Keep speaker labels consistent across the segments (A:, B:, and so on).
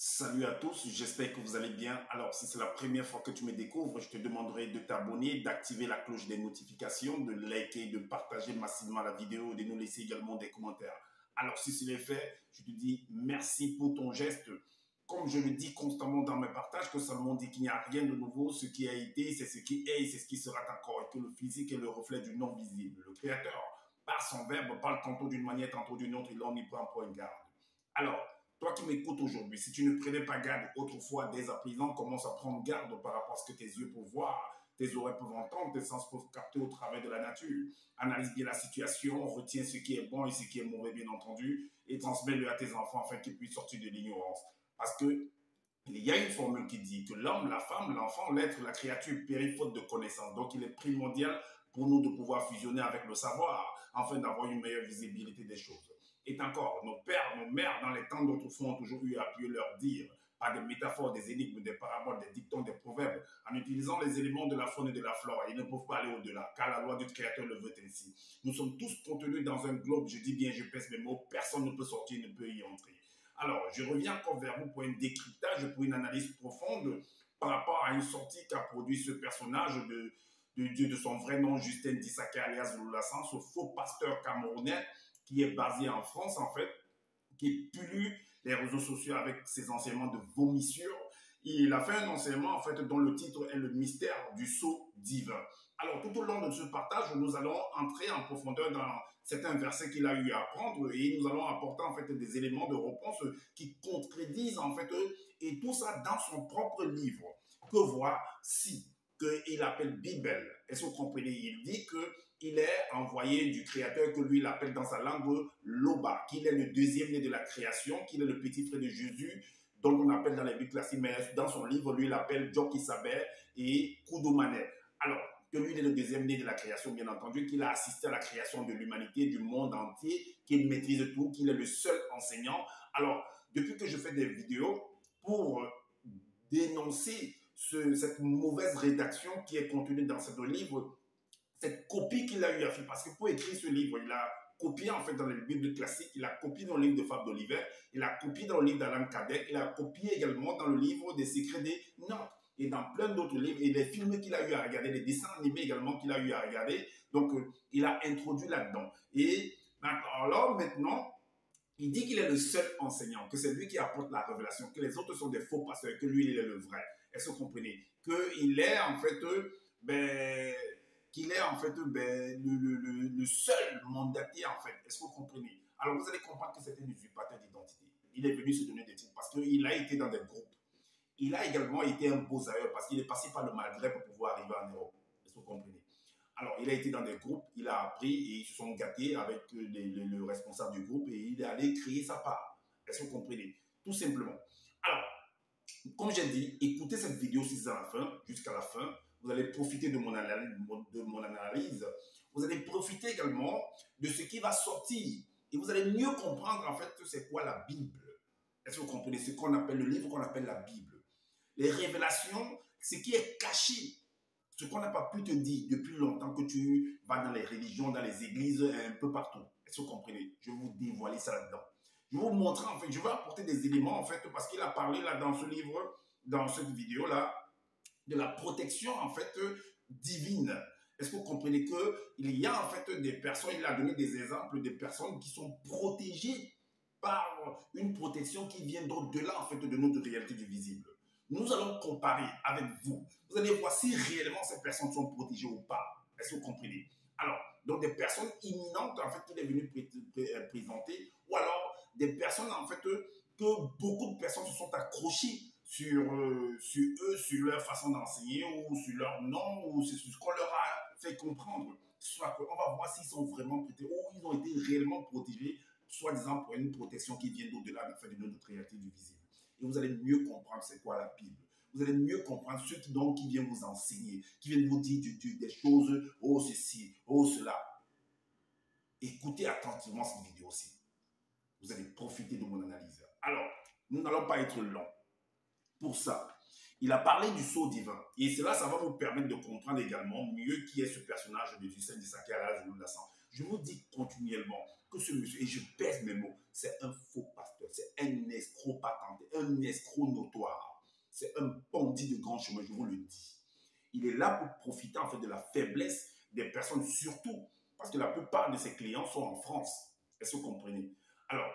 A: Salut à tous, j'espère que vous allez bien. Alors, si c'est la première fois que tu me découvres, je te demanderai de t'abonner, d'activer la cloche des notifications, de liker, de partager massivement la vidéo, de nous laisser également des commentaires. Alors, si c'est fait, je te dis merci pour ton geste. Comme je le dis constamment dans mes partages, que Salomon dit qu'il n'y a rien de nouveau, ce qui a été, c'est ce qui est, c'est ce qui sera encore, et que le physique est le reflet du non visible. Le Créateur, par son verbe, parle tantôt d'une manière, tantôt d'une autre, et là on y prend point garde. Alors, toi qui m'écoutes aujourd'hui, si tu ne prenais pas garde autrefois, dès à présent, commence à prendre garde par rapport à ce que tes yeux peuvent voir, tes oreilles peuvent entendre, tes sens peuvent capter au travers de la nature. Analyse bien la situation, retiens ce qui est bon et ce qui est mauvais, bien entendu, et transmets-le à tes enfants afin qu'ils puissent sortir de l'ignorance. Parce que il y a une formule qui dit que l'homme, la femme, l'enfant, l'être, la créature périt faute de connaissance. Donc, il est primordial pour nous de pouvoir fusionner avec le savoir afin d'avoir une meilleure visibilité des choses. Et encore, nos pères, nos mères, dans les temps d'autrefois, ont toujours eu à appuyer leur dire par des métaphores, des énigmes, des paraboles, des dictons, des proverbes, en utilisant les éléments de la faune et de la flore. Ils ne peuvent pas aller au-delà, car la loi du Créateur le veut ainsi. Nous sommes tous contenus dans un globe, je dis bien, je pèse mes mots, personne ne peut sortir, ne peut y entrer. Alors, je reviens encore vers vous pour un décryptage, pour une analyse profonde par rapport à une sortie qu'a produit ce personnage de son vrai nom, Justin Dissaké alias Loulassans, ce faux pasteur camerounais qui est basé en France, en fait, qui pollue les réseaux sociaux avec ses enseignements de vomissure. Il a fait un enseignement, en fait, dont le titre est le mystère du sceau divin. Alors, tout au long de ce partage, nous allons entrer en profondeur dans certains versets qu'il a eu à apprendre et nous allons apporter, en fait, des éléments de réponse qui contredisent, en fait, et tout ça dans son propre livre. Que voici, qu'il appelle Bible. Est-ce que vous comprenez? Il dit qu'il est envoyé du Créateur, que lui, il appelle dans sa langue Loba, qu'il est le deuxième né de la création, qu'il est le petit frère de Jésus, dont on appelle dans les Bibles classiques, mais dans son livre, lui, il appelle Djokisabe et Koudoumane. Alors, que lui, il est le deuxième né de la création, bien entendu, qu'il a assisté à la création de l'humanité, du monde entier, qu'il maîtrise tout, qu'il est le seul enseignant. Alors, depuis que je fais des vidéos pour dénoncer cette mauvaise rédaction qui est contenue dans ce livre, cette copie qu'il a eu à faire, parce que pour écrire ce livre, il a copié en fait dans les Bibles classiques, il a copié dans le livre de Fable d'Oliver, il a copié dans le livre d'Alan Kardec, il a copié également dans le livre des Secrets des Nantes et dans plein d'autres livres, et les films qu'il a eu à regarder, les dessins animés également qu'il a eu à regarder, donc il a introduit là-dedans. Et alors maintenant, il dit qu'il est le seul enseignant, que c'est lui qui apporte la révélation, que les autres sont des faux pasteurs, que lui, il est le vrai. Est-ce que vous comprenez? Qu'il est en fait, le seul mandaté en fait. Est-ce que vous comprenez? Alors vous allez comprendre que c'est un usurpateur d'identité. Il est venu se donner des titres parce qu'il a été dans des groupes. Il a également été un beau ailleurs parce qu'il est passé par le Maghreb pour pouvoir arriver en Europe. Est-ce que vous comprenez? Alors, il a été dans des groupes, il a appris et ils se sont gâtés avec le responsable du groupe et il est allé créer sa part. Est-ce que vous comprenez? Tout simplement. Alors, comme j'ai dit, écoutez cette vidéo jusqu'à la fin. Vous allez profiter de mon analyse. Vous allez profiter également de ce qui va sortir. Et vous allez mieux comprendre en fait c'est quoi la Bible. Est-ce que vous comprenez? Ce qu'on appelle le livre qu'on appelle la Bible. Les révélations, ce qui est caché. Ce qu'on n'a pas pu te dire depuis longtemps que tu vas dans les religions, dans les églises, un peu partout. Est-ce que vous comprenez? Je vais vous dévoiler ça là-dedans. Je vais vous montrer, en fait, je vais apporter des éléments, en fait, parce qu'il a parlé là dans ce livre, dans cette vidéo-là, de la protection, en fait, divine. Est-ce que vous comprenez qu'il y a, en fait, des personnes, il a donné des exemples de personnes qui sont protégées par une protection qui vient d'au-delà, en fait, de notre réalité du visible. Nous allons comparer avec vous. Vous allez voir si réellement ces personnes sont protégées ou pas. Est-ce que vous comprenez? Alors, donc des personnes imminentes, en fait, qu'il est venu présenter, ou alors des personnes, en fait, que beaucoup de personnes se sont accrochées sur eux, sur leur façon d'enseigner, ou sur leur nom, ou sur ce qu'on leur a fait comprendre. Soit on va voir s'ils sont vraiment protégés, ou ils ont été réellement protégés, soi-disant pour une protection qui vient d'au-delà de notre réalité du visible. Et vous allez mieux comprendre c'est quoi la Bible. Vous allez mieux comprendre ceux qui viennent vous enseigner, qui viennent vous dire des choses, oh ceci, oh cela. Écoutez attentivement cette vidéo-ci. Vous allez profiter de mon analyse. Alors, nous n'allons pas être longs. Pour ça, il a parlé du sceau divin. Et cela, ça va vous permettre de comprendre également mieux qui est ce personnage de Justin Dissaké alias Loulassans. Je vous dis continuellement que ce monsieur, et je pèse mes mots, c'est un faux pasteur. C'est un escroc patenté, un escroc notoire. C'est un bandit de grand chemin, je vous le dis. Il est là pour profiter en fait de la faiblesse des personnes, surtout parce que la plupart de ses clients sont en France. Est-ce que vous comprenez? Alors,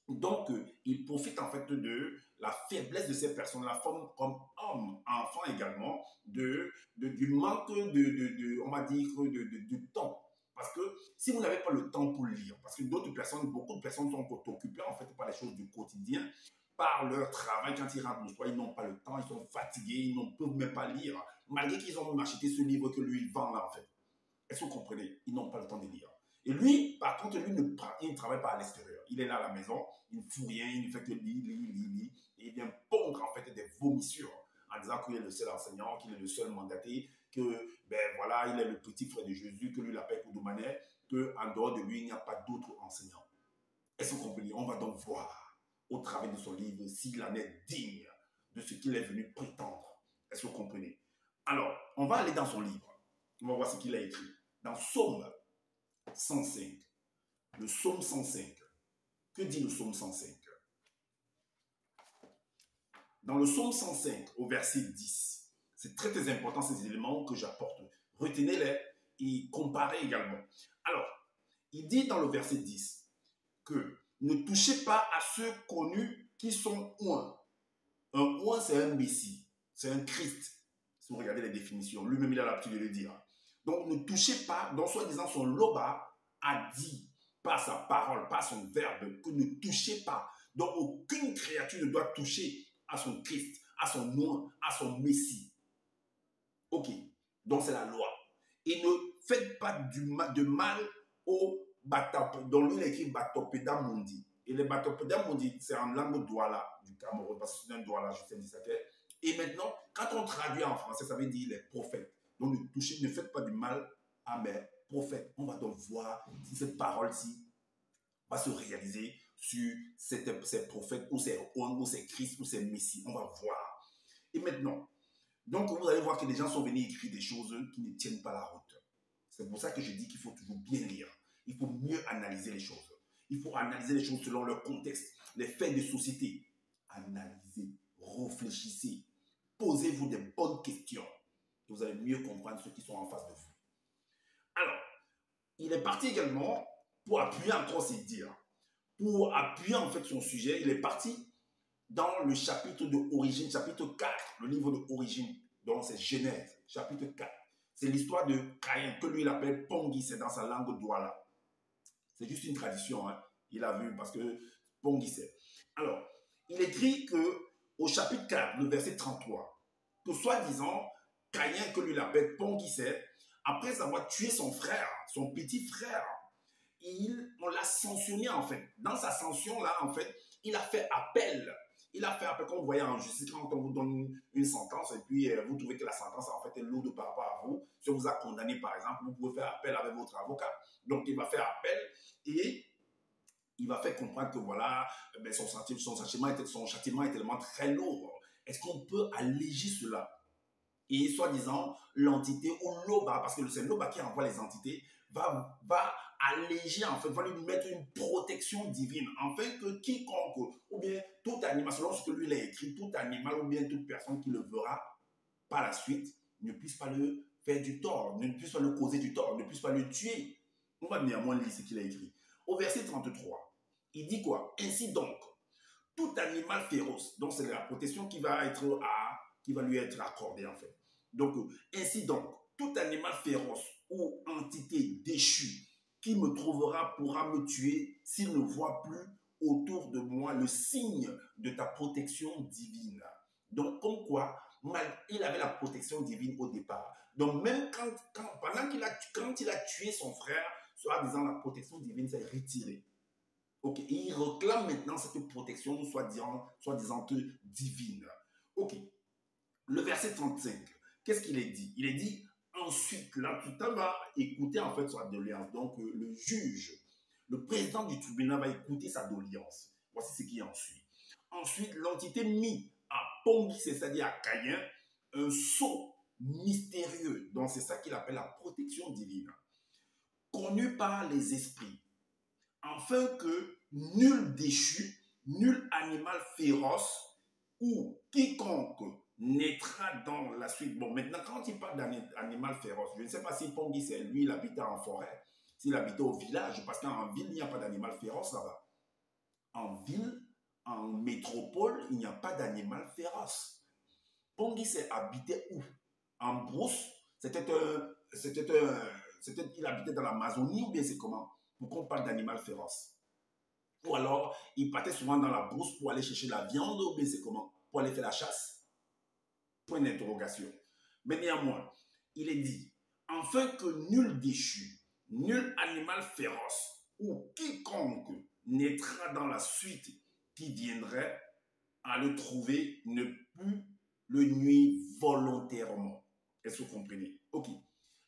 A: donc, il profite en fait de la faiblesse de ces personnes, la forme comme homme, enfant également, du manque on va dire, du temps. Parce que si vous n'avez pas le temps pour lire, parce que d'autres personnes, beaucoup de personnes sont occupées en fait par les choses du quotidien, par leur travail, quand ils rentrent le soir, ils n'ont pas le temps, ils sont fatigués, ils ne peuvent même pas lire, malgré qu'ils ont même acheté ce livre que lui vend là en fait. Est-ce que vous comprenez? Ils n'ont pas le temps de lire. Et lui, par contre, lui il ne travaille pas à l'extérieur. Il est là à la maison, il ne fout rien, il ne fait que lire. Et il vient pondre en fait des vomissures en disant qu'il est le seul enseignant, qu'il est le seul mandaté, que ben voilà, il est le petit frère de Jésus, que lui l'appelle Koudoumanet, qu'en dehors de lui, il n'y a pas d'autres enseignants. Est-ce que vous comprenez? On va donc voir au travers de son livre s'il en est digne de ce qu'il est venu prétendre. Est-ce que vous comprenez? Alors, on va aller dans son livre. On va voir ce qu'il a écrit. Dans Psaume 105. Le Psaume 105. Que dit le Psaume 105? Dans le Psaume 105, au verset 10, c'est très très important ces éléments que j'apporte. Retenez-les et comparez également. Alors, il dit dans le verset 10 que ne touchez pas à ceux connus qui sont oints. Un oint, c'est un messie, c'est un Christ. Si vous regardez les définitions, lui-même il a l'habitude de le dire. Donc ne touchez pas, donc soi-disant son loba a dit par sa parole, par son verbe, que ne touchez pas. Donc aucune créature ne doit toucher à son Christ, à son oint, à son messie. Ok, donc c'est la loi. Et ne faites pas de mal au Batop, dont lui il écrit Batopeda Mundi. Et le Batopeda Mundi, c'est en langue douala du Cameroun, parce que c'est un douala, je sais ça. Et maintenant, quand on traduit en français, ça veut dire les prophètes. Donc ne faites pas du mal à mes prophètes. On va donc voir si cette parole-ci va se réaliser sur ces prophètes, ou ces Christ, ou ces messies. On va voir. Et maintenant, donc vous allez voir que les gens sont venus écrire des choses qui ne tiennent pas la route. C'est pour ça que je dis qu'il faut toujours bien lire. Il faut mieux analyser les choses. Il faut analyser les choses selon leur contexte, les faits de société. Analysez, réfléchissez, posez-vous des bonnes questions. Et vous allez mieux comprendre ceux qui sont en face de vous. Alors, il est parti également pour appuyer encore ses dires. Pour appuyer en fait son sujet, il est parti dans le chapitre de Origine, chapitre 4, le livre de Origine, donc c'est Genèse, chapitre 4. C'est l'histoire de Caïn, que lui il appelle Pongui, c'est dans sa langue douala. C'est juste une tradition, hein. Il a vu parce que Pongui c'est. Alors, il écrit que au chapitre 4, le verset 33, que soi-disant, Caïn, que lui il appelle Pongui c'est, après avoir tué son frère, son petit frère, on l'a sanctionné en fait. Dans sa sanction là, en fait, il a fait appel. Il a fait appel, comme vous voyez en justice, quand on vous donne une sentence et puis vous trouvez que la sentence en fait est lourde par rapport à vous, si on vous a condamné par exemple, vous pouvez faire appel avec votre avocat. Donc il va faire appel et il va faire comprendre que voilà, ben, son châtiment est tellement très lourd. Est-ce qu'on peut alléger cela? Et soi-disant, l'entité ou l'OBA, parce que c'est l'OBA qui envoie les entités, va alléger, en fait, va lui mettre une protection divine, afin que quiconque, ou bien tout animal, selon ce que lui il a écrit, tout animal ou bien toute personne qui le verra par la suite, ne puisse pas le faire du tort, ne puisse pas le causer du tort, ne puisse pas le tuer. On va néanmoins lire ce qu'il a écrit. Au verset 33, il dit quoi? Ainsi donc, tout animal féroce, donc c'est la protection qui va lui être accordée en fait. Donc, ainsi donc, tout animal féroce ou entité déchue qui me trouvera pourra me tuer s'il ne voit plus autour de moi le signe de ta protection divine. Donc, comme quoi, il avait la protection divine au départ. Donc, même quand il a tué son frère, soit disant la protection divine s'est retirée. Ok, et il réclame maintenant cette protection soi-disant divine. Ok, le verset 35, qu'est-ce qu'il est dit? Il est dit, ensuite, là, tout à va écouter en fait sa doléance. Donc, le juge, le président du tribunal va écouter sa doléance. Voici ce qui en suit. Ensuite, l'entité mit à Pongui, c'est-à-dire à Caïn, un sceau mystérieux. Donc, c'est ça qu'il appelle la protection divine, connu par les esprits, afin que nul déchu nul animal féroce ou quiconque naîtra dans la suite. Bon, maintenant, quand il parle d'animal féroce, je ne sais pas si Pongui, c'est lui, il habitait en forêt, s'il habitait au village, parce qu'en ville, il n'y a pas d'animal féroce là-bas. En ville, en métropole, il n'y a pas d'animal féroce. Pongui s'est habité où? En brousse. Il habitait dans l'Amazonie ou bien c'est comment? Pourquoi on parle d'animal féroce? Ou alors, il partait souvent dans la brousse pour aller chercher la viande ou bien c'est comment? Pour aller faire la chasse? Point d'interrogation. Mais néanmoins, il est dit, afin que nul déchu, nul animal féroce ou quiconque naîtra dans la suite qui viendrait à le trouver ne put le nuire volontairement. Est-ce que vous comprenez? Ok.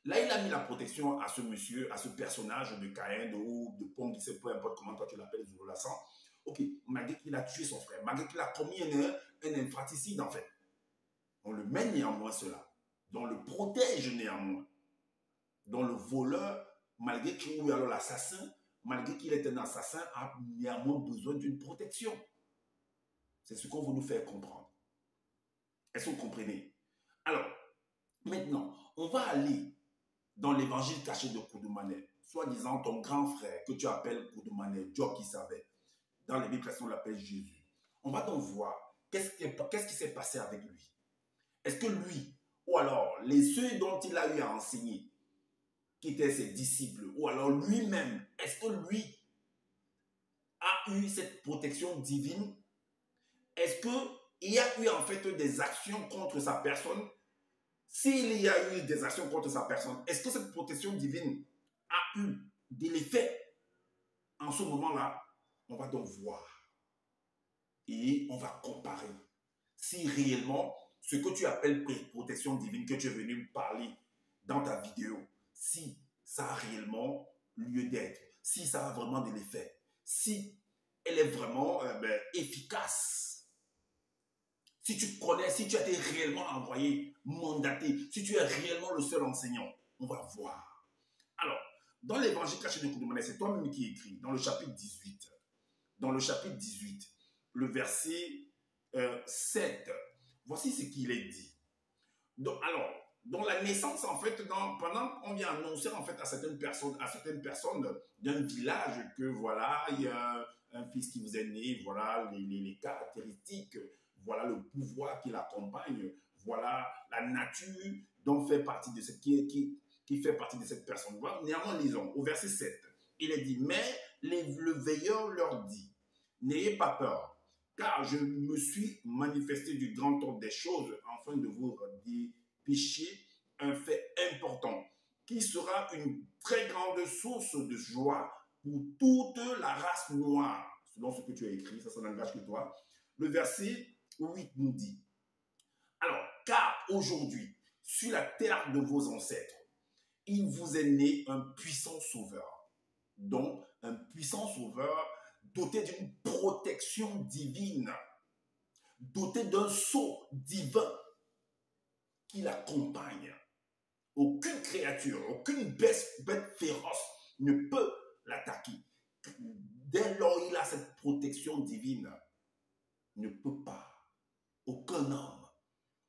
A: Là, il a mis la protection à ce monsieur, à ce personnage de Caïn, ou de Pongui, peu importe comment toi tu l'appelles, Zoulassan. Ok, malgré qu'il a tué son frère, malgré qu'il a commis un infanticide en fait. On le met néanmoins cela. On le protège néanmoins. Dans le voleur, malgré qu'il ou alors l'assassin, malgré qu'il est un assassin, a néanmoins besoin d'une protection. C'est ce qu'on veut nous faire comprendre. Est-ce que vous comprenez? Alors, maintenant, on va aller dans l'évangile caché de Koudoumane, soi-disant ton grand frère que tu appelles Koudoumane, Dieu qui savait. Dans les Bibles, on l'appelle Jésus. On va donc voir qu'est-ce qui s'est passé avec lui. Est-ce que lui, ou alors ceux dont il a eu à enseigner, qui étaient ses disciples, ou alors lui-même, est-ce que lui a eu cette protection divine? Est-ce qu'il y a eu en fait des actions contre sa personne? S'il y a eu des actions contre sa personne, est-ce que cette protection divine a eu de l'effet? En ce moment-là, on va donc voir et on va comparer si réellement ce que tu appelles protection divine que tu es venu me parler dans ta vidéo, si ça a réellement lieu d'être, si ça a vraiment de l'effet, si elle est vraiment efficace. Si tu connais, si tu as été réellement envoyé, mandaté, si tu es réellement le seul enseignant, on va voir. Alors, dans l'évangile caché de Koudoumane, c'est toi-même qui écris, dans le chapitre 18. Dans le chapitre 18, le verset 7, voici ce qu'il est dit. Donc, alors, dans la naissance, en fait, pendant qu'on vient annoncer en fait à certaines personnes d'un village que voilà, il y a un fils qui vous est né, voilà les caractéristiques, voilà le pouvoir qui l'accompagne, voilà la nature dont fait partie de cette qui fait partie de cette personne. Voilà, néanmoins, lisons au verset 7. Il est dit, mais le veilleur leur dit, n'ayez pas peur, car je me suis manifesté du grand ordre des choses afin de vous dépêcher un fait important qui sera une très grande source de joie pour toute la race noire. Selon ce que tu as écrit, ça n'engage que toi. Le verset 8 nous dit, alors, car aujourd'hui, sur la terre de vos ancêtres, il vous est né un puissant sauveur. Donc, un puissant sauveur doté d'une protection divine, doté d'un sceau divin qui l'accompagne. Aucune créature, aucune bête féroce ne peut l'attaquer. Dès lors il a cette protection divine, ne peut pas, aucun homme,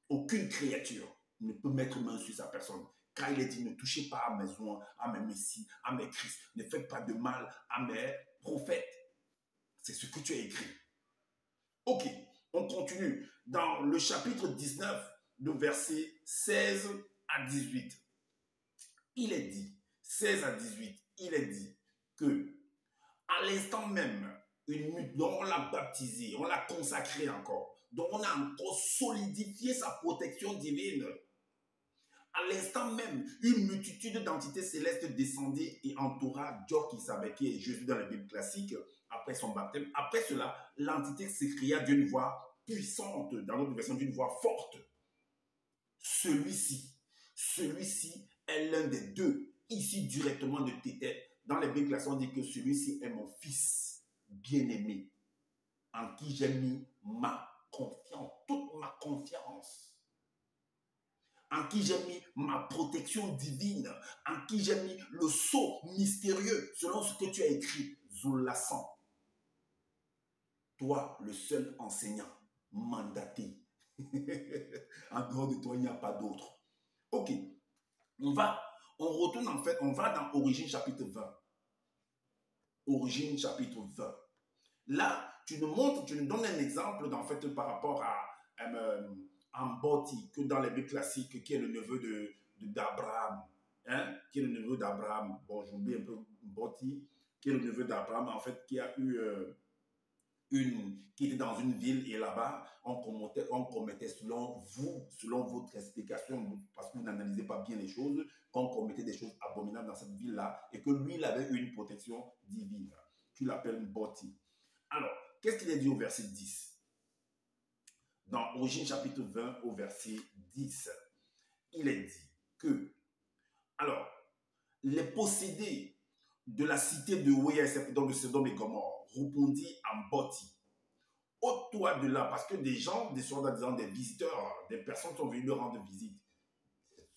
A: aucune créature ne peut mettre main sur sa personne. Car il est dit, ne touchez pas à mes oins, à mes messies, à mes Christ. Ne faites pas de mal à mes prophètes. C'est ce que tu as écrit. Ok, on continue. Dans le chapitre 19, de versets 16 à 18, il est dit, 16 à 18, il est dit que à l'instant même, dont on l'a baptisé, on l'a consacré encore, dont on a encore solidifié sa protection divine. À l'instant même, une multitude d'entités célestes descendaient et entoura Dieu qui savait qui est Jésus dans la Bible classique après son baptême. Après cela, l'entité s'écria d'une voix puissante, dans notre version d'une voix forte. Celui-ci est l'un des deux, ici directement de tes têtes. Dans les Bibles classiques, on dit que celui-ci est mon fils bien-aimé, en qui j'ai mis ma confiance, toute ma confiance. En qui j'ai mis ma protection divine, en qui j'ai mis le sceau mystérieux, selon ce que tu as écrit, Zoulassan. toi, le seul enseignant mandaté. En dehors de toi, il n'y a pas d'autre. Ok, on retourne en fait, on va dans Origine chapitre 20. Origine chapitre 20. Là, tu nous montres, tu nous donnes un exemple en fait par rapport à Mboti, que dans les Bibles classiques, qui est le neveu d'Abraham. Hein, qui est le neveu d'Abraham. Bon, j'oublie un peu Mboti, qui est le neveu d'Abraham, en fait, qui a eu qui était dans une ville, et là-bas, on commettait selon vous, selon votre explication, parce que vous n'analysez pas bien les choses, qu'on commettait des choses abominables dans cette ville-là, et que lui, il avait une protection divine. Tu l'appelles Mboti. Alors, qu'est-ce qu'il est dit au verset 10? Dans Origine chapitre 20, au verset 10, il est dit que, alors, les possédés de la cité de Ouéa, donc de Sodome et Gomorrhe, répondit à Mboti: ôte-toi de là, parce que des gens, soi-disant des visiteurs, des personnes sont venues leur rendre visite.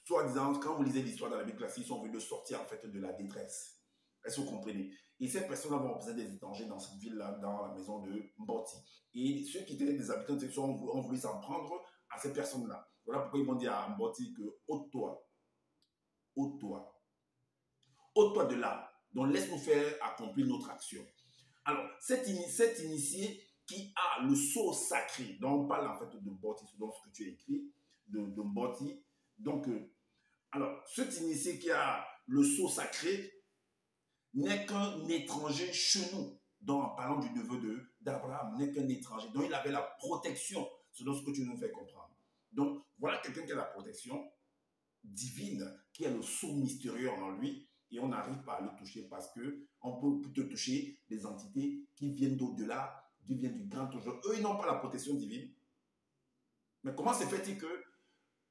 A: Soi-disant, quand vous lisez l'histoire dans la Bible classique, ils sont venus sortir en fait de la détresse. Est-ce que vous comprenez? Et ces personnes vont représenter des étrangers dans cette ville-là, dans la maison de Mboti. Et ceux qui étaient des habitants de cette zone ont voulu s'en prendre à ces personnes-là. Voilà pourquoi ils vont dire à Mboti que ôte-toi, ôte-toi, ôte-toi de là. Donc laisse-nous faire accomplir notre action. Alors, cet initié qui a le sceau sacré, dont on parle en fait de Mboti, selon ce que tu as écrit, de Mboti. Donc, alors, cet initié qui a le sceau sacré n'est qu'un étranger chez nous. Donc, en parlant du neveu d'Abraham, n'est qu'un étranger. Donc, il avait la protection, selon ce que tu nous fais comprendre. Donc, voilà quelqu'un qui a la protection divine, qui a le sceau mystérieux en lui, et on n'arrive pas à le toucher parce qu'on peut plutôt toucher des entités qui viennent d'au-delà, qui viennent du grand toujours. Eux, ils n'ont pas la protection divine. Mais comment se fait-il que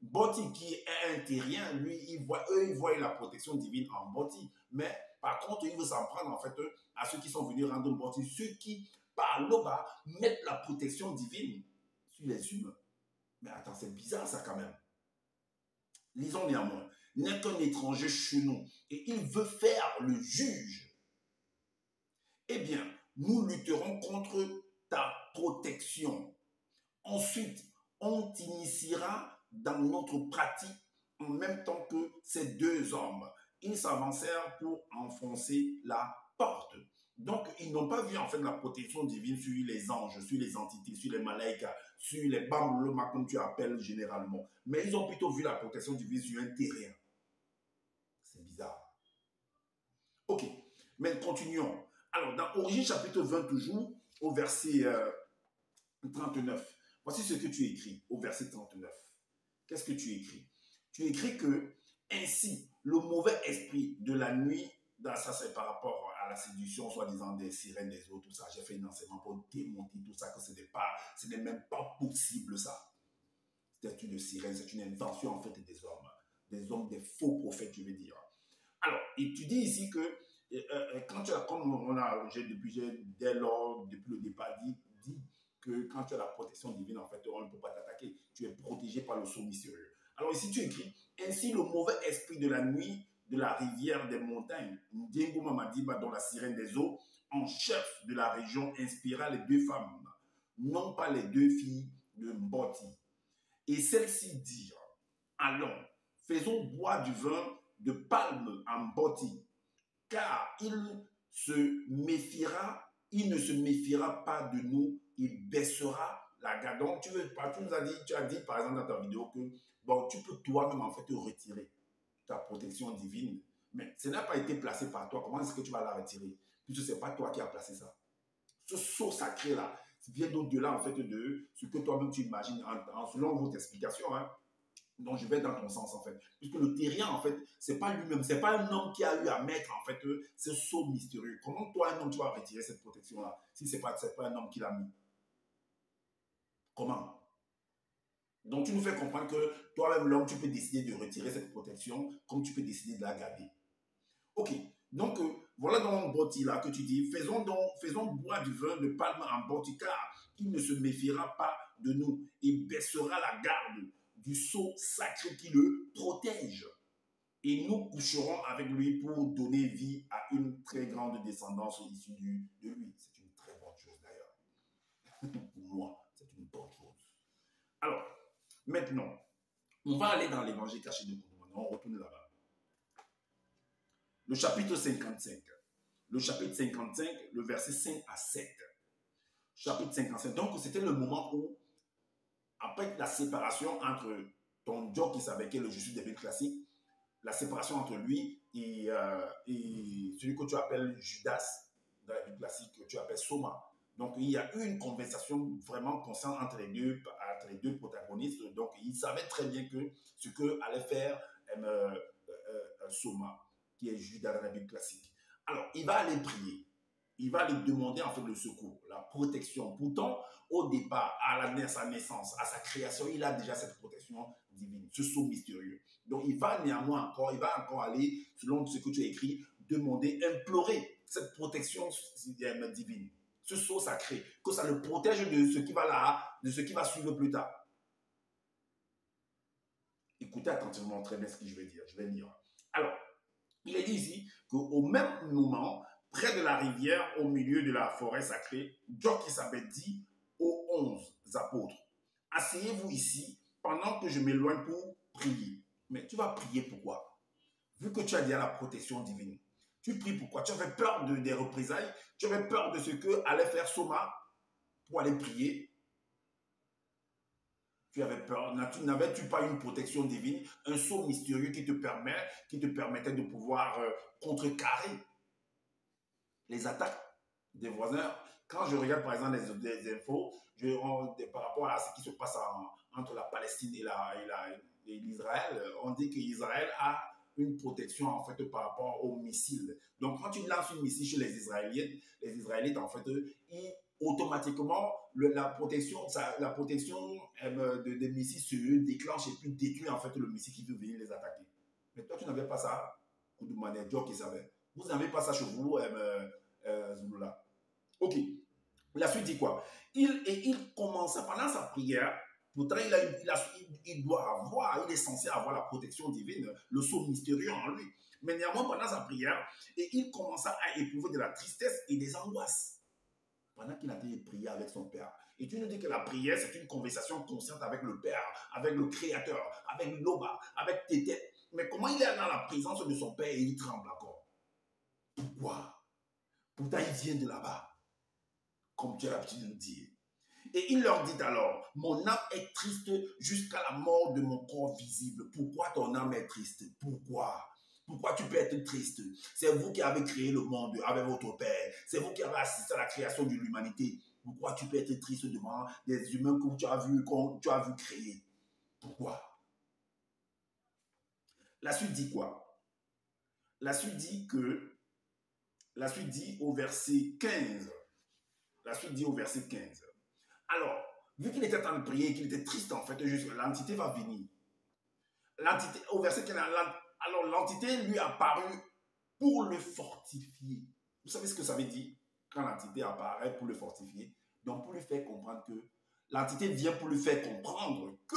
A: Mboti, qui est un terrien, lui, ils voient la protection divine en Mboti. Mais par contre, il veut s'en prendre en fait à ceux qui sont venus rendre Mboti, ceux qui, par là-bas, mettent la protection divine sur les humains. Mais attends, c'est bizarre ça quand même. Lisons néanmoins. N'est qu'un étranger chez nous et il veut faire le juge. Eh bien, nous lutterons contre ta protection. Ensuite, on t'initiera dans notre pratique en même temps que ces deux hommes. Ils s'avancèrent pour enfoncer la porte. Donc, ils n'ont pas vu en fait la protection divine sur les anges, sur les entités, sur les malaïkas, sur les bamboulomas comme tu appelles généralement. Mais ils ont plutôt vu la protection divine sur un terrien. C'est bizarre. Ok, mais continuons. Alors, dans Origine chapitre 20 toujours, au verset 39, voici ce que tu écris au verset 39. Qu'est-ce que tu écris? Tu écris que ainsi, le mauvais esprit de la nuit, ça c'est par rapport à la séduction, soi-disant des sirènes, des eaux, tout ça. J'ai fait un enseignement pour démonter tout ça, que ce n'est même pas possible ça. C'est une sirène, c'est une invention en fait des hommes, des faux prophètes, je veux dire. Alors, et tu dis ici que quand tu as, comme dès lors, depuis le départ, dit que quand tu as la protection divine, en fait, on ne peut pas t'attaquer. Tu es protégé par le sceau mystérieux. Alors ici, tu écris, ainsi le mauvais esprit de la nuit, de la rivière des montagnes, Ndiengo Mamadiba, dont la sirène des eaux, en chef de la région, inspira les deux femmes, non pas les deux filles de Mboti. Et celles-ci dirent, allons, faisons boire du vin de palme à Mboti, car il ne se méfiera pas de nous, il baissera la garde. Donc, tu as dit par exemple dans ta vidéo que bon, tu peux toi-même en fait te retirer ta protection divine, mais ça n'a pas été placé par toi. Comment est-ce que tu vas la retirer? Puisque ce n'est pas toi qui as placé ça. Ce sceau sacré là vient d'au-delà en fait de ce que toi-même tu imagines selon votre explication. Hein. Donc, je vais dans ton sens, en fait. Puisque le terrien, en fait, c'est pas lui-même, c'est pas un homme qui a eu à mettre, en fait, ce sceau mystérieux. Comment toi, un homme, tu vas retirer cette protection-là si c'est pas un homme qui l'a mis? Comment? Donc, tu nous fais comprendre que toi-même, l'homme, tu peux décider de retirer cette protection comme tu peux décider de la garder. Ok. Donc, voilà dans Mboti là que tu dis, faisons boire du vin de palme en Mboti, car il ne se méfiera pas de nous et baissera la garde du sceau sacré qui le protège. Et nous coucherons avec lui pour donner vie à une très grande descendance issue de lui. C'est une très bonne chose d'ailleurs. Pour moi, c'est une bonne chose. Alors, maintenant, on va aller dans l'évangile caché de Koudoumane. On retourne là-bas. Le chapitre 55. Le chapitre 55, le verset 5 à 7. Chapitre 55. Donc, c'était le moment où, après la séparation entre ton Dieu qui savait que le je suis des Bibles classiques, la séparation entre lui et celui que tu appelles Judas, dans la Bible classique, que tu appelles Soma. Donc, il y a eu une conversation vraiment constante entre les deux protagonistes. Donc, ils savaient très bien que ce que allait faire Soma, qui est Judas dans la Bible classique. Alors, il va aller prier. Il va aller demander en fait le secours, la protection. Pourtant, au départ, à sa naissance, à sa création, il a déjà cette protection divine, ce sceau mystérieux. Donc, il va néanmoins encore aller, selon ce que tu as écrit, demander, implorer cette protection divine, ce sceau sacré, que ça le protège de ce qui va là, de ce qui va suivre plus tard. Écoutez attentivement très bien ce que je vais dire. Je vais lire. Alors, il est dit ici qu'au même moment, près de la rivière, au milieu de la forêt sacrée, Jochebed dit aux 11 apôtres, asseyez-vous ici pendant que je m'éloigne pour prier. Mais tu vas prier pourquoi? Vu que tu as déjà la protection divine, tu pries pourquoi? Tu avais peur des représailles, tu avais peur de ce que allait faire Soma pour aller prier. Tu avais peur, n'avais-tu pas une protection divine, un sceau mystérieux qui te permettait de pouvoir contrecarrer les attaques des voisins? Quand je regarde par exemple les infos, par rapport à ce qui se passe entre la Palestine et l'Israël, on dit qu'Israël a une protection en fait par rapport aux missiles. Donc quand tu lances une missile chez les Israélites en fait, ils automatiquement la protection des missiles se déclenche et puis détruit en fait le missile qui veut venir les attaquer. Mais toi tu n'avais pas ça, Koudoumane, Dieu qui savait. Vous n'avez pas ça chez vous, Zouloula. Ok. La suite dit quoi? Il commença pendant sa prière. Pourtant, il est censé avoir la protection divine, le sceau mystérieux en lui. Mais néanmoins, pendant sa prière, il commença à éprouver de la tristesse et des angoisses. Pendant qu'il a prié avec son Père. Et tu nous dis que la prière, c'est une conversation consciente avec le Père, avec le Créateur, avec l'Oba, avec Tété. Mais comment il est dans la présence de son Père et il tremble encore? Pourquoi? Pourtant, il vient de là-bas, comme tu as l'habitude de nous dire. Et il leur dit alors, mon âme est triste jusqu'à la mort de mon corps visible. Pourquoi ton âme est triste? Pourquoi? Pourquoi tu peux être triste? C'est vous qui avez créé le monde avec votre Père. C'est vous qui avez assisté à la création de l'humanité. Pourquoi tu peux être triste devant des humains que tu as vu créer? Pourquoi? La suite dit quoi? La suite dit au verset 15. La suite dit au verset 15. Alors, vu qu'il était en train de prier et qu'il était triste, en fait, l'entité va venir. L'entité, au verset 15, alors l'entité lui a apparu pour le fortifier. Vous savez ce que ça veut dire quand l'entité apparaît pour le fortifier? Donc, pour lui faire comprendre que l'entité vient pour lui faire comprendre que,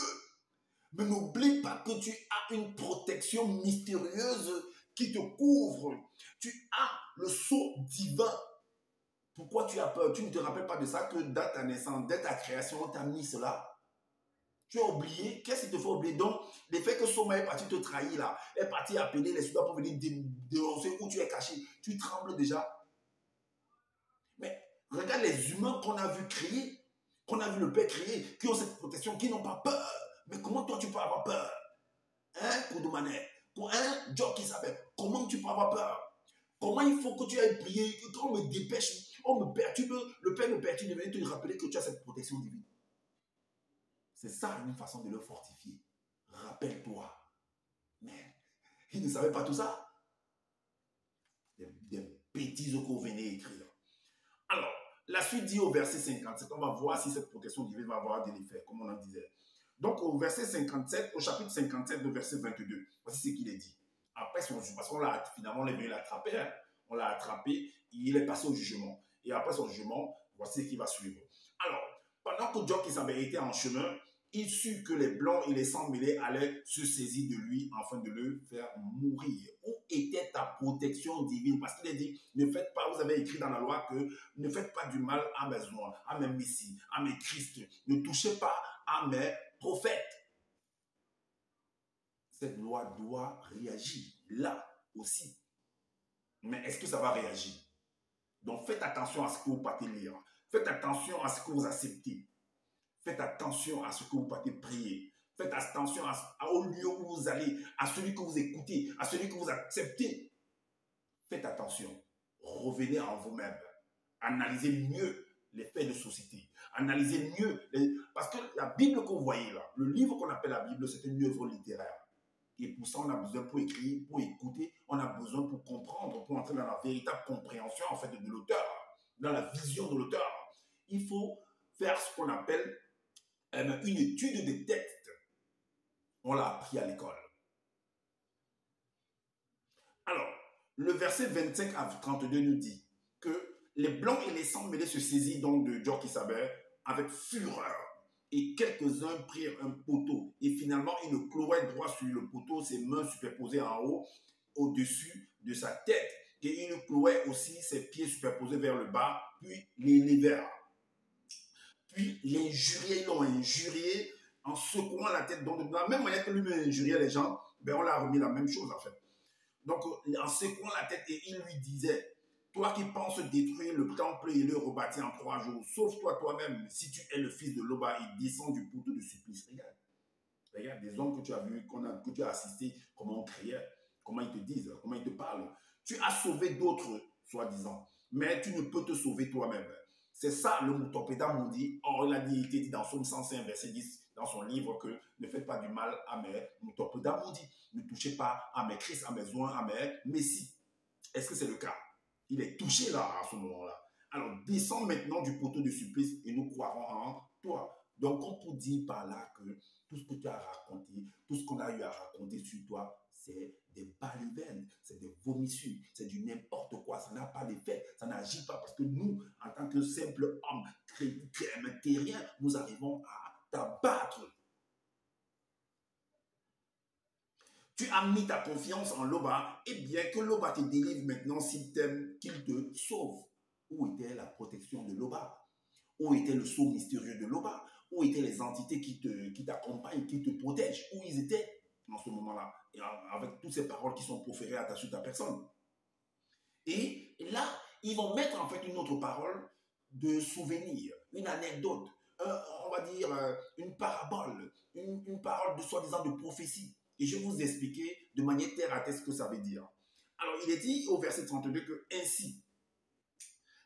A: mais n'oublie pas que tu as une protection mystérieuse qui te couvre. Tu as le sceau divin. Pourquoi tu as peur? Tu ne te rappelles pas de ça que dans ta naissance, dès ta création, on t'a mis cela? Tu as oublié? Qu'est-ce qui te fait oublier? Donc, le fait que Soma est parti te trahir là, est parti appeler les soldats pour venir dénoncer où tu es caché, tu trembles déjà. Mais regarde les humains qu'on a vu créer, qu'on a vu le Père créer, qui ont cette protection, qui n'ont pas peur. Mais comment toi tu peux avoir peur? Hein, Koudoumane? Pour un Dieu qui savait, comment tu peux avoir peur? Comment il faut que tu ailles prier, quand on me dépêche, on me perturbe, le Père me perturbe de venir te rappeler que tu as cette protection divine. C'est ça une façon de le fortifier. Rappelle-toi. Mais il ne savait pas tout ça. Des bêtises qu'on venait écrire. Alors, la suite dit au verset 57, on va voir si cette protection divine va avoir des effets, comme on en disait. Donc, au verset 57, au chapitre 57, le verset 22, voici ce qu'il est dit. Après, parce qu'on l'a finalement, on est venu l'attraper, hein. On l'a attrapé, il est passé au jugement. Et après son jugement, voici ce qui va suivre. Alors, pendant que Jochebed était en chemin, il sut que les blancs et les sangs mêlés allaient se saisir de lui afin de le faire mourir. Où était ta protection divine? Parce qu'il a dit, ne faites pas, vous avez écrit dans la loi que ne faites pas du mal à mes oies, à mes messies, à mes Christ. Ne touchez pas à mes prophètes. Cette loi doit réagir là aussi. Mais est-ce que ça va réagir? Donc faites attention à ce que vous partez lire. Faites attention à ce que vous acceptez. Faites attention à ce que vous partez prier. Faites attention au lieu où vous allez, à celui que vous écoutez, à celui que vous acceptez. Faites attention. Revenez en vous-même. Analysez mieux les faits de société. Analysez mieux. Parce que la Bible que vous voyez là, le livre qu'on appelle la Bible, c'est une œuvre littéraire. Et pour ça, on a besoin pour écrire, pour écouter, on a besoin pour comprendre, pour entrer dans la véritable compréhension en fait de l'auteur, dans la vision de l'auteur. Il faut faire ce qu'on appelle une étude des textes. On l'a appris à l'école. Alors, le verset 25 à 32 nous dit que les blancs et les sangs mêlés se saisirent donc de Djokisabé avec fureur. Et quelques-uns prirent un poteau. Et finalement, ils le clouaient droit sur le poteau, ses mains superposées en haut, au-dessus de sa tête. Et ils le clouaient aussi, ses pieds superposés vers le bas, puis l'élevèrent. Puis l'injuriaient, ils l'ont injurié en secouant la tête. Donc, de la même manière que lui-même injuriait les gens, ben, on l'a remis la même chose en fait. Donc, en secouant la tête, et il lui disait, toi qui penses détruire le temple et le rebâtir en 3 jours, sauve-toi toi-même si tu es le fils de Loba et descends du poteau de supplice. Regarde. Regarde des hommes que tu as vus, que tu as assistés, comment on criait, comment ils te disent, comment ils te parlent. Tu as sauvé d'autres, soi-disant, mais tu ne peux te sauver toi-même. C'est ça le Mutopéda m'ont dit. Or, il a dit, il était dit dans Psaume 105, verset 10, dans son livre, que ne faites pas du mal à mes Mutopéda m'ont dit. Ne touchez pas à mes Christ, à mes oins, à mes Messie. Est-ce que c'est le cas? Il est touché là, à ce moment-là. Alors, descends maintenant du poteau de supplice et nous croirons en toi. Donc, on peut dire par là que tout ce que tu as raconté, tout ce qu'on a eu à raconter sur toi, c'est des balivernes, c'est des vomissures, c'est du n'importe quoi. Ça n'a pas d'effet, ça n'agit pas parce que nous, en tant que simples hommes terriens, nous arrivons à t'abattre. Tu as mis ta confiance en Loba, et bien que Loba te délivre maintenant s'il t'aime, qu'il te sauve. Où était la protection de Loba? Où était le sceau mystérieux de Loba? Où étaient les entités qui t'accompagnent, qui te protègent? Où ils étaient en ce moment-là? Et avec toutes ces paroles qui sont proférées à ta personne. Et là, ils vont mettre en fait une autre parole de souvenir, une anecdote, on va dire une parabole, une parole de soi-disant de prophétie. Et je vais vous expliquer de manière terre à terre ce que ça veut dire. Alors, il est dit au verset 32 que ainsi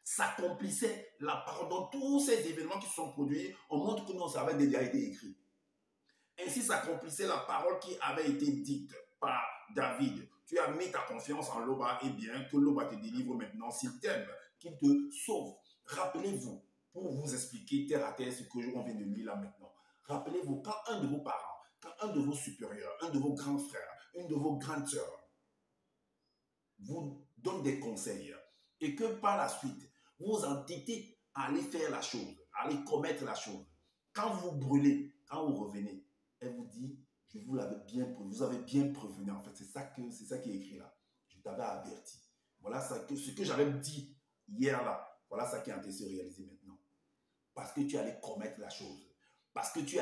A: s'accomplissait la parole. Dans tous ces événements qui se sont produits, on montre que non, ça avait déjà été écrit. Ainsi s'accomplissait la parole qui avait été dite par David. Tu as mis ta confiance en Loba, et bien que Loba te délivre maintenant s'il t'aime, qu'il te sauve. Rappelez-vous, pour vous expliquer terre à terre ce que on vient de lire là maintenant. Rappelez-vous, quand un de vos parents, quand un de vos supérieurs, un de vos grands frères, une de vos grandes sœurs vous donne des conseils et que par la suite, vous vous entêtez à aller faire la chose, à aller commettre la chose. Quand vous brûlez, quand vous revenez, elle vous dit, je vous l'avais bien prévenu, vous avez bien prévenu. En fait, c'est ça qui est écrit là. Je t'avais averti. Voilà ce que j'avais dit hier là. Voilà ça qui est en train de se réaliser maintenant. Parce que tu allais commettre la chose. Parce que tu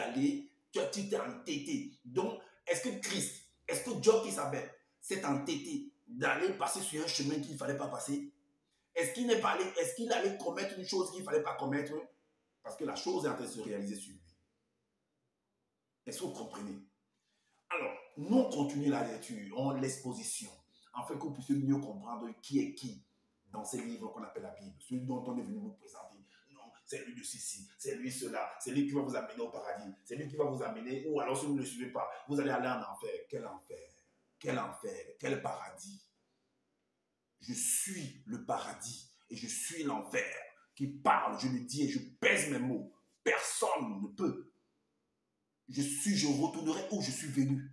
A: t'es entêté. Donc, est-ce que Christ, est-ce que Djokisabé s'est entêté d'aller passer sur un chemin qu'il ne fallait pas passer? Est-ce qu'il allait commettre une chose qu'il ne fallait pas commettre? Parce que la chose est en train de se réaliser sur lui. Est-ce que vous comprenez? Alors, nous on continue la lecture, l'exposition, afin que vous puissiez mieux comprendre qui est qui dans ces livres qu'on appelle la Bible, celui dont on est venu vous présenter. Non, c'est lui de ceci, c'est lui cela, c'est lui qui va vous amener au paradis, c'est lui qui va vous amener, ou alors si vous ne le suivez pas, vous allez aller en enfer. Quel enfer? Quel enfer? Quel paradis? Je suis le paradis et je suis l'enfer qui parle, je le dis et je pèse mes mots. Personne ne peut. Je retournerai où je suis venu,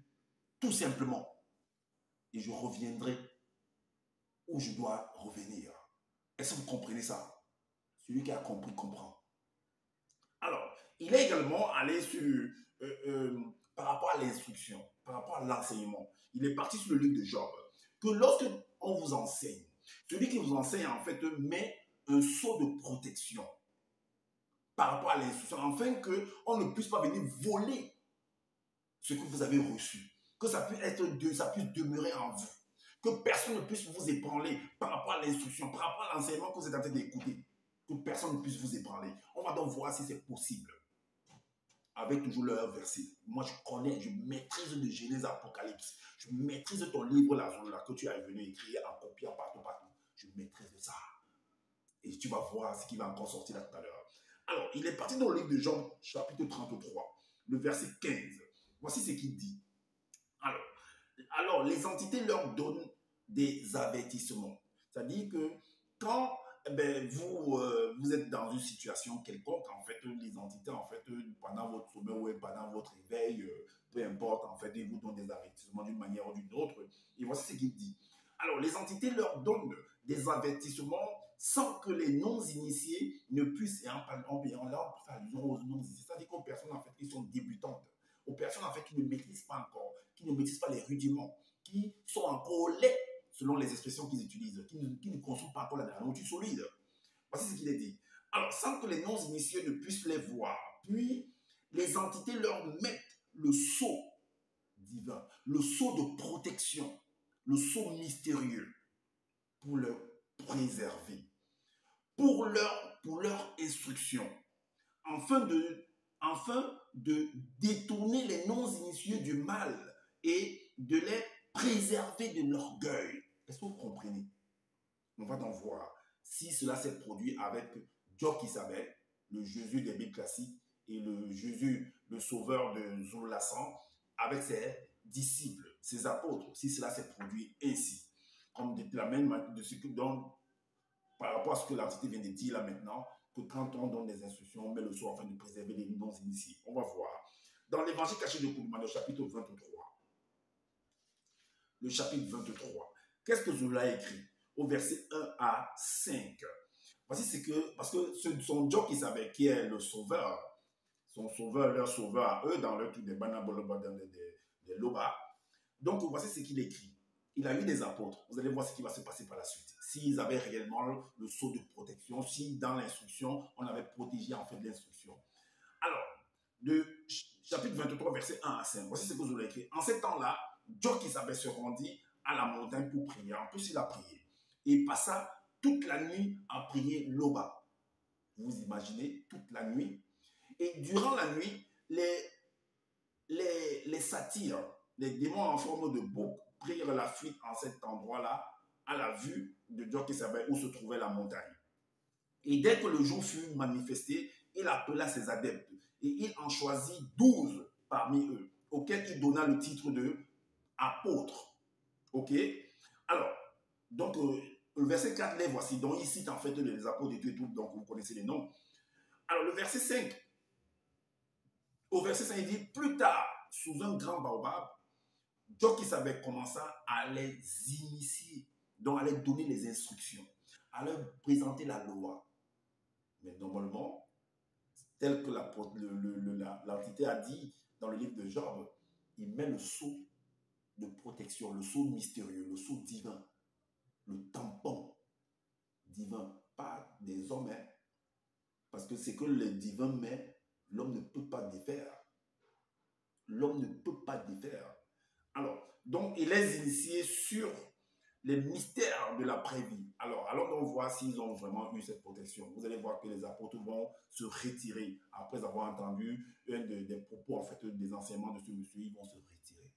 A: tout simplement. Et je reviendrai où je dois revenir. Est-ce que vous comprenez ça? Celui qui a compris, comprend. Alors, il est également allé sur par rapport à l'instruction, par rapport à l'enseignement. Il est parti sur le livre de Job. Que lorsque on vous enseigne, celui qui vous enseigne, en fait, met un sceau de protection par rapport à l'instruction, afin qu'on ne puisse pas venir voler ce que vous avez reçu. Que ça puisse demeurer en vous. Que personne ne puisse vous ébranler par rapport à l'instruction, par rapport à l'enseignement que vous êtes en train d'écouter. Que personne ne puisse vous ébranler. On va donc voir si c'est possible. Avec toujours leur verset. Moi, je maîtrise de Genèse à Apocalypse. Je maîtrise ton livre là que tu as venu écrire en copiant partout. Je maîtrise ça. Et tu vas voir ce qui va encore sortir là tout à l'heure. Alors, il est parti dans le livre de Jean, chapitre 33, le verset 15. Voici ce qu'il dit. Alors, les entités leur donnent des avertissements. C'est-à-dire que quand vous êtes dans une situation quelconque, en fait, les entités, en fait, pendant votre sommeil ou pendant votre éveil, peu importe, en fait, ils vous donnent des avertissements d'une manière ou d'une autre. Et voici ce qu'il dit. Alors, les entités leur donnent des avertissements sans que les non-initiés ne puissent, et en là, on fait allusion aux non-initiés, c'est-à-dire qu'aux personnes, en fait, qui sont débutantes, aux personnes, en fait, qui ne maîtrisent pas encore, qui ne maîtrisent pas les rudiments, qui sont encore au lait, selon les expressions qu'ils utilisent, qui ne consomment pas encore la nourriture solide. Voici ce qu'il est dit. Alors, sans que les non-initiés ne puissent les voir, puis les entités leur mettent le sceau divin, le sceau de protection, le sceau mystérieux pour leur préserver, pour leur instruction, afin de détourner les non-initiés du mal et de les préserver de l'orgueil. Est-ce que vous comprenez? On va donc voir si cela s'est produit avec Jock Isabelle, le Jésus des Bibles classiques, et le Jésus, le sauveur de Zorolassan, avec ses disciples, ses apôtres, si cela s'est produit ainsi. Comme de la même manière, par rapport à ce que l'entité vient de dire là maintenant, que quand on donne des instructions, on met le sceau afin de préserver les non-initiés. On va voir. Dans l'évangile caché de Kourma, le chapitre 23. Le chapitre 23. Qu'est-ce que Zola a écrit? Au verset 1 à 5. Voici ce que, parce que son Dieu qui savait qui est le sauveur, son sauveur, leur sauveur à eux, dans leur truc des banaboloba, des loba. Donc, voici ce qu'il écrit. Il a eu des apôtres. Vous allez voir ce qui va se passer par la suite. S'ils avaient réellement le sceau de protection, si dans l'instruction, on avait protégé en fait l'instruction. Alors, de chapitre 23, verset 1 à 5, voici ce que vous avez écrit. En ces temps-là, Dieu qui savait se rendit à la montagne pour prier. En plus, il a prié. Et il passa toute la nuit à prier Loba. Vous imaginez, toute la nuit. Et durant la nuit, les satyres, les démons en forme de bouc, prirent la fuite en cet endroit-là, à la vue de Dieu qui savait où se trouvait la montagne. Et dès que le jour fut manifesté, il appela ses adeptes et il en choisit 12 parmi eux, auxquels il donna le titre de apôtre. Ok? Alors, donc, le verset 4, les voici. Donc, il cite en fait les apôtres et tout, donc vous connaissez les noms. Alors, le verset 5, au verset 5, il dit, plus tard, sous un grand baobab, Dieu qui savait commencer à les initier, donc à leur donner les instructions, à leur présenter la loi. Mais normalement, tel que l'entité a dit dans le livre de Job, il met le sceau de protection, le sceau mystérieux, le sceau divin, le tampon divin, pas des hommes, hein, parce que c'est que le divin met, l'homme ne peut pas défaire. L'homme ne peut pas défaire. Alors, donc, il les initié sur les mystères de l'après-vie. Alors, allons donc voir s'ils ont vraiment eu cette protection. Vous allez voir que les apôtres vont se retirer après avoir entendu un des propos, en fait, des enseignements de ce monsieur, ils vont se retirer.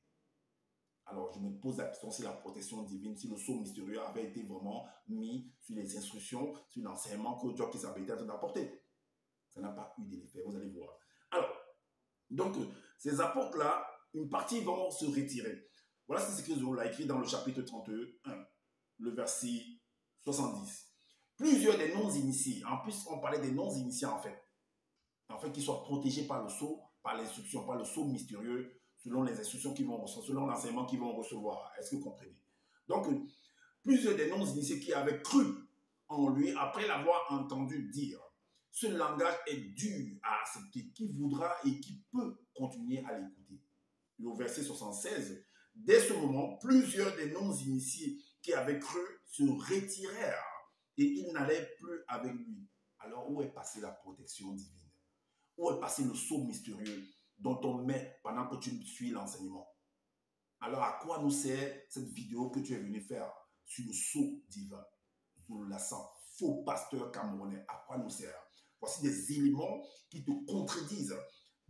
A: Alors, je me pose la question si la protection divine, si le sceau mystérieux avait été vraiment mis sur les instructions, sur l'enseignement que Dieu qui s'avait été en train d'apporter. Ça n'a pas eu d'effet, vous allez voir. Alors, donc, ces apôtres-là, une partie vont se retirer. Voilà ce que Zola a écrit dans le chapitre 31, le verset 70. Plusieurs des non-initiés, en plus on parlait des non-initiés en fait qui soient protégés par le sceau, par l'instruction, par le sceau mystérieux, selon les instructions qu'ils vont recevoir, selon l'enseignement qu'ils vont recevoir. Est-ce que vous comprenez? Donc, plusieurs des non-initiés qui avaient cru en lui, après l'avoir entendu dire, ce langage est dur à accepter, qui voudra et qui peut continuer à l'écouter. Et au verset 76, dès ce moment, plusieurs des non-initiés qui avaient cru se retirèrent et ils n'allaient plus avec lui. Alors, où est passée la protection divine? Où est passé le sceau mystérieux dont on met pendant que tu suis l'enseignement? Alors, à quoi nous sert cette vidéo que tu es venu faire sur le sceau divin? Zululassan, faux pasteur camerounais, à quoi nous sert? Voici des éléments qui te contredisent,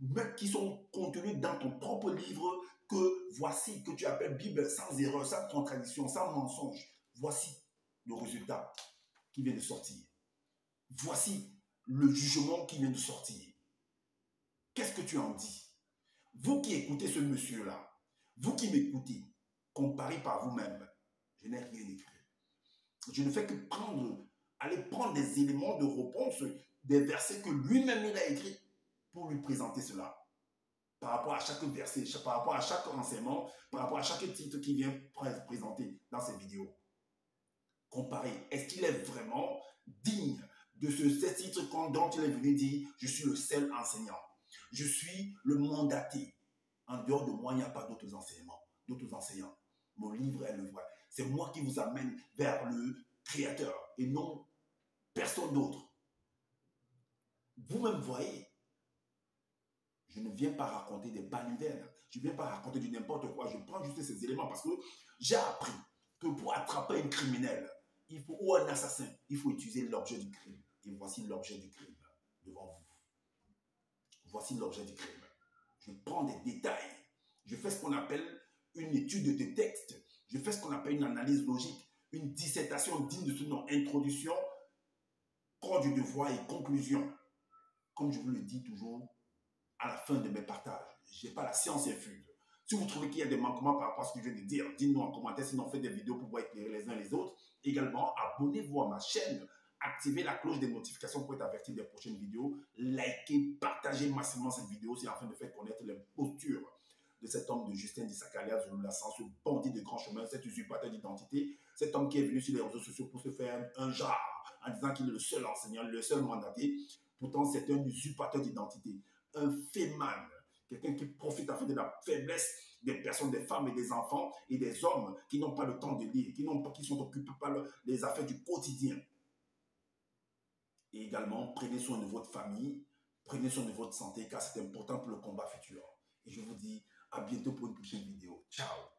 A: mais qui sont contenus dans ton propre livre, que voici, que tu appelles Bible sans erreur, sans contradiction, sans mensonge. Voici le résultat qui vient de sortir. Voici le jugement qui vient de sortir. Qu'est-ce que tu en dis? Vous qui écoutez ce monsieur-là, vous qui m'écoutez, comparez par vous-même. Je n'ai rien écrit. Je ne fais que aller prendre des éléments de réponse, des versets que lui-même il a écrits pour lui présenter cela. Par rapport à chaque verset, par rapport à chaque enseignement, par rapport à chaque titre qui vient présenter dans ces vidéos. Comparez. Est-ce qu'il est vraiment digne de ce titre dont il est venu dire « Je suis le seul enseignant. Je suis le mandaté. En dehors de moi, il n'y a pas d'autres enseignements, d'autres enseignants. Mon livre est le vrai. C'est moi qui vous amène vers le Créateur et non personne d'autre. » Vous-même voyez, je ne viens pas raconter des balivernes. Je ne viens pas raconter du n'importe quoi. Je prends juste ces éléments parce que j'ai appris que pour attraper un criminel, ou un assassin, il faut utiliser l'objet du crime. Et voici l'objet du crime devant vous. Voici l'objet du crime. Je prends des détails. Je fais ce qu'on appelle une étude de texte. Je fais ce qu'on appelle une analyse logique, une dissertation digne de ce nom, introduction, corps du devoir et conclusion. Comme je vous le dis toujours à la fin de mes partages, je n'ai pas la science infuse. Si vous trouvez qu'il y a des manquements par rapport à ce que je viens de dire, dites-nous en commentaire, sinon faites des vidéos pour pouvoir éclairer les uns les autres. Également, abonnez-vous à ma chaîne, activez la cloche des notifications pour être averti des prochaines vidéos, likez, partagez massivement cette vidéo, c'est afin de faire connaître les postures de cet homme de Justin Dissaka alias Zululassan, ce bandit de grand chemin, cet usurpateur d'identité, cet homme qui est venu sur les réseaux sociaux pour se faire un genre en disant qu'il est le seul enseignant, le seul mandaté. Pourtant, c'est un usurpateur d'identité, un féman, quelqu'un qui profite afin de la faiblesse des personnes, des femmes et des enfants et des hommes qui n'ont pas le temps de lire, qui sont occupés par les affaires du quotidien. Et également, prenez soin de votre famille, prenez soin de votre santé, car c'est important pour le combat futur. Et je vous dis à bientôt pour une prochaine vidéo. Ciao!